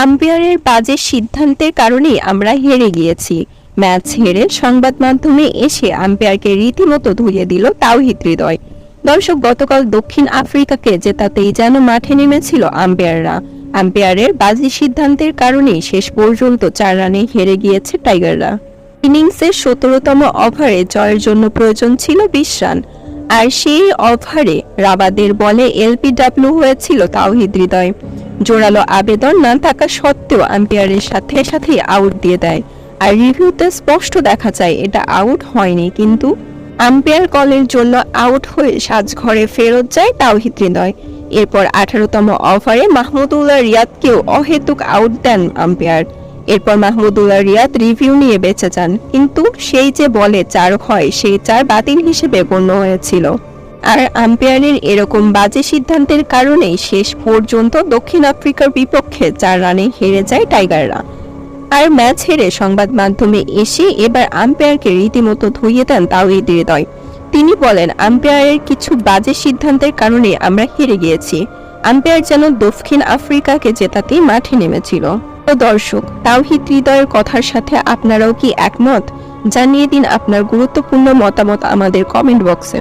আম্পায়ারের বাজে সিদ্ধান্তের কারণেই আমরা হেরে গিয়েছি। ম্যাচ হেরে সংবাদ মাধ্যমে এসে আম্পায়ারকে রীতিমতো ধুয়ে দিল তাওহিদ হৃদয়। দর্শক, গতকাল দক্ষিণ আফ্রিকাকে জেতাতেই যেন মাঠে নেমেছিল আম্পায়াররা। আম্পায়ারের বাজে সিদ্ধান্তের কারণেই শেষ পর্যন্ত 4 রানে হেরে গিয়েছে টাইগাররা। ইনিংসের 17তম ওভারে জয়ের জন্য প্রয়োজন ছিল 20 রান, আর সেই ওভারে রাবাদের বলে এলবিডব্লিউ হয়েছিল তাওহিদ হৃদয়। জোরালো আবেদন না থাকা সত্ত্বেও আম্পায়ারের সাথে সাথে আউট দিয়ে দেয়, আর রিভিউতে স্পষ্ট দেখা যায় এটা আউট হয়নি, কিন্তু আম্পায়ার কলের জন্য আউট হয়ে সাজঘরে ফেরত যায় তাওহিদ হৃদয়। এরপর 18তম ওভারে মাহমুদুল্লাহ রিয়াদকেও অহেতুক আউট দেন আম্পায়ার। এরপর মাহমুদুল্লাহ রিয়াদ রিভিউ নিয়ে বেঁচে যান, কিন্তু সেই যে বলে 4 হয় সেই 4 বাতিল হিসেবে গণ্য হয়েছিল। আর আম্পায়ারের এরকম বাজে সিদ্ধান্তের কারণেই শেষ পর্যন্ত দক্ষিণ আফ্রিকার বিপক্ষে 4 রানে হেরে যায় টাইগাররা। আর ম্যাচ হেরে সংবাদ মাধ্যমে এসে এবার আম্পায়ারকে রীতিমতো ধুইয়ে দেন তাওহিদ হৃদয়। তিনি বলেন, আম্পায়ারের কিছু বাজে সিদ্ধান্তের কারণে আমরা হেরে গিয়েছি। আম্পায়ার যেন দক্ষিণ আফ্রিকাকে জেতাতেই মাঠে নেমেছিল। তো দর্শক, তাওহিদ হৃদয়ের কথার সাথে আপনারাও কি একমত? জানিয়ে দিন আপনার গুরুত্বপূর্ণ মতামত আমাদের কমেন্ট বক্সে।